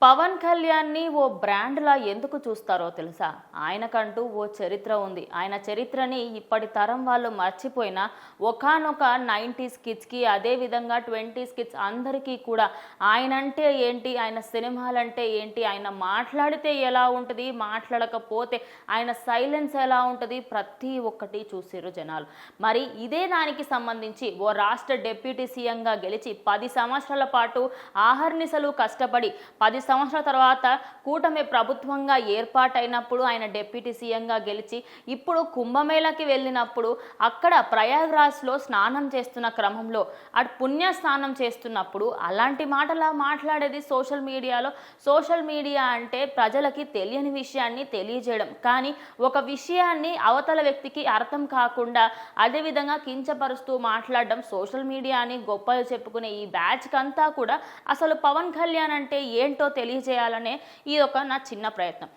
పవన్ కళ్యాణ్ని ఓ బ్రాండ్లా ఎందుకు చూస్తారో తెలుసా? ఆయనకంటూ ఓ చరిత్ర ఉంది. ఆయన చరిత్రని ఇప్పటి తరం వాళ్ళు మర్చిపోయినా ఒకానొక 90s కిడ్స్కి, అదేవిధంగా 20s కిడ్స్ అందరికీ కూడా ఆయనంటే ఏంటి, ఆయన సినిమాలంటే ఏంటి, ఆయన మాట్లాడితే ఎలా ఉంటుంది, మాట్లాడకపోతే ఆయన సైలెన్స్ ఎలా ఉంటుంది, ప్రతి ఒక్కటి చూసిర్రు జనాలు. మరి ఇదే దానికి సంబంధించి ఓ రాష్ట్ర డిప్యూటీ సీఎంగా గెలిచి 10 సంవత్సరాల పాటు ఆహర్నిశలు కష్టపడి 10 సంవత్సరాల తర్వాత కూటమి ప్రభుత్వంగా ఏర్పాటైనప్పుడు ఆయన డిప్యూటీ సీఎంగా గెలిచి ఇప్పుడు కుంభమేళకి వెళ్ళినప్పుడు అక్కడ ప్రయాగ్రాజ్లో స్నానం చేస్తున్న క్రమంలో అటు పుణ్య స్నానం చేస్తున్నప్పుడు అలాంటి మాటలా మాట్లాడేది సోషల్ మీడియాలో. సోషల్ మీడియా అంటే ప్రజలకి తెలియని విషయాన్ని తెలియజేయడం, కానీ ఒక విషయాన్ని అవతల వ్యక్తికి అర్థం కాకుండా అదేవిధంగా కించపరుస్తూ మాట్లాడడం, సోషల్ మీడియాని గొప్పలు చెప్పుకునే ఈ బ్యాచ్కి అంతా కూడా అసలు పవన్ కళ్యాణ్ అంటే ఏంటో తెలియజేయాలనే ఇది ఒక నా చిన్న ప్రయత్నం.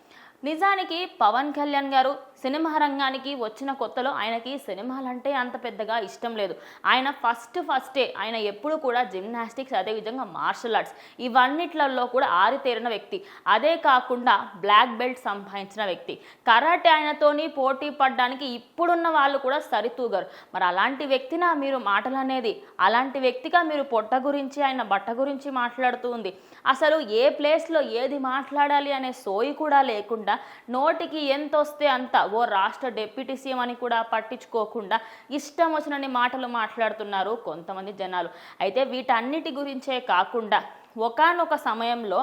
నిజానికి పవన్ కళ్యాణ్ గారు సినిమా రంగానికి వచ్చిన కొత్తలో ఆయనకి సినిమాలంటే అంత పెద్దగా ఇష్టం లేదు. ఆయన ఫస్టే ఆయన ఎప్పుడు కూడా జిమ్నాస్టిక్స్, అదేవిధంగా మార్షల్ ఆర్ట్స్ ఇవన్నిట్లలో కూడా ఆరితేరిన వ్యక్తి. అదే కాకుండా బ్లాక్ బెల్ట్ సంపాదించిన వ్యక్తి. కరాటే ఆయనతోని పోటీ పడడానికి ఇప్పుడున్న వాళ్ళు కూడా సరితూగారు. మరి అలాంటి వ్యక్తినా మీరు మాటలు అనేది? అలాంటి వ్యక్తిగా మీరు పొట్ట గురించి, ఆయన బట్ట గురించి మాట్లాడుతూ ఉంది. అసలు ఏ ప్లేస్లో ఏది మాట్లాడాలి అనే సోయి కూడా లేకుండా నోటికి ఎంత వస్తే అంత ఓ రాష్ట్ర డిప్యూటీ సీఎం అని కూడా పట్టించుకోకుండా ఇష్టం వచ్చినన్ని మాటలు మాట్లాడుతున్నారు కొంతమంది జనాలు. అయితే వీటన్నిటి గురించే కాకుండా ఒకానొక సమయంలో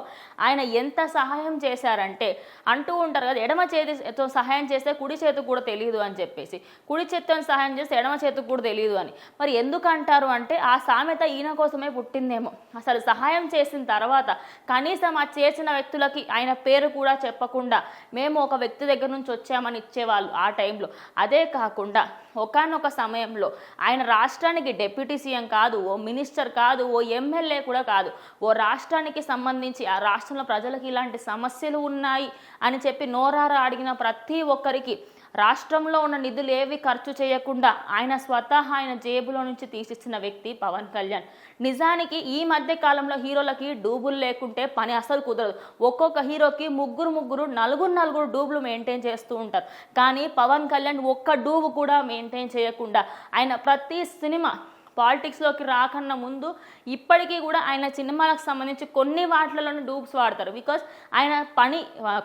ఆయన ఎంత సహాయం చేశారంటే, అంటూ ఉంటారు కదా, ఎడమ చేతితో సహాయం చేస్తే కుడి చేతికి కూడా తెలియదు అని చెప్పేసి, కుడి చేతితో సహాయం చేస్తే ఎడమ చేతికి కూడా తెలియదు అని. మరి ఎందుకు అంటారు అంటే ఆ సామెత ఈయన కోసమే పుట్టిందేమో. అసలు సహాయం చేసిన తర్వాత కనీసం ఆ చేసిన వ్యక్తులకి ఆయన పేరు కూడా చెప్పకుండా మేము ఒక వ్యక్తి దగ్గర నుంచి వచ్చామని ఇచ్చేవాళ్ళు ఆ టైంలో. అదే కాకుండా ఒకానొక సమయంలో ఆయన రాష్ట్రానికి డిప్యూటీ సీఎం కాదు, ఓ మినిస్టర్ కాదు, ఓ ఎమ్మెల్యే కూడా కాదు, ఓ రాష్ట్రానికి సంబంధించి ఆ రాష్ట్రంలో ప్రజలకు ఇలాంటి సమస్యలు ఉన్నాయి అని చెప్పి నోరారా అడిగిన ప్రతి ఒక్కరికి రాష్ట్రంలో ఉన్న నిధులు ఏవి ఖర్చు చేయకుండా ఆయన స్వతహా ఆయన జేబులో నుంచి తీసిచ్చిన వ్యక్తి పవన్ కళ్యాణ్. నిజానికి ఈ మధ్య కాలంలో హీరోలకి డూబులు లేకుంటే పని అసలు కుదరదు. ఒక్కొక్క హీరోకి ముగ్గురు నలుగురు డూబులు మెయింటైన్ చేస్తూ ఉంటారు. కానీ పవన్ కళ్యాణ్ ఒక్క డూబు కూడా మెయింటైన్ చేయకుండా ఆయన ప్రతి సినిమా పాలిటిక్స్లోకి రాకన్నా ముందు ఇప్పటికీ కూడా ఆయన సినిమాలకు సంబంధించి కొన్ని వాటిలలోనే డూబ్స్ వాడతారు. బికాస్ ఆయన పని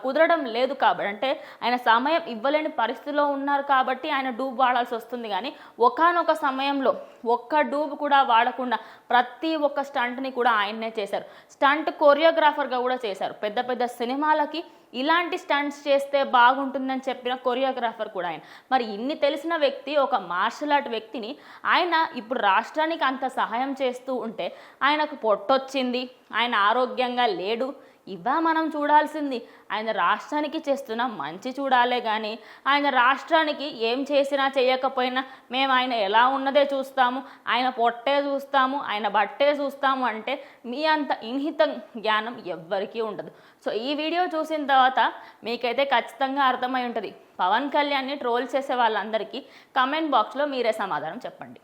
కుదరడం లేదు కాబట్టి, అంటే ఆయన సమయం ఇవ్వలేని పరిస్థితిలో ఉన్నారు కాబట్టి ఆయన డూబ్ వాడాల్సి వస్తుంది. కానీ ఒకానొక సమయంలో ఒక్క డూబ్ కూడా వాడకుండా ప్రతి ఒక్క స్టంట్ని కూడా ఆయన్నే చేశారు. స్టంట్ కొరియోగ్రాఫర్గా కూడా చేశారు. పెద్ద పెద్ద సినిమాలకి ఇలాంటి స్టంట్స్ చేస్తే బాగుంటుందని చెప్పిన కొరియోగ్రాఫర్ కూడా ఆయన. మరి ఇన్ని తెలిసిన వ్యక్తి, ఒక మార్షల్ ఆర్ట్ వ్యక్తిని ఆయన ఇప్పుడు రాష్ట్రానికి అంత సహాయం చేస్తూ ఉంటే ఆయనకు పొట్టొచ్చింది, ఆయన ఆరోగ్యంగా లేడు, ఇవా మనం చూడాల్సింది. ఆయన రాష్ట్రానికి చేస్తున్న మంచి చూడాలే కానీ ఆయన రాష్ట్రానికి ఏం చేసినా చేయకపోయినా మేము ఆయన ఎలా ఉన్నదే చూస్తాము, ఆయన పొట్టే చూస్తాము, ఆయన బట్టే చూస్తాము అంటే మీ అంత ఇన్హిత జ్ఞానం ఎవ్వరికీ ఉండదు. సో ఈ వీడియో చూసిన తర్వాత మీకైతే ఖచ్చితంగా అర్థమై ఉంటుంది. పవన్ కళ్యాణ్ని ట్రోల్ చేసే వాళ్ళందరికీ కమెంట్ బాక్స్లో మీరే సమాధానం చెప్పండి.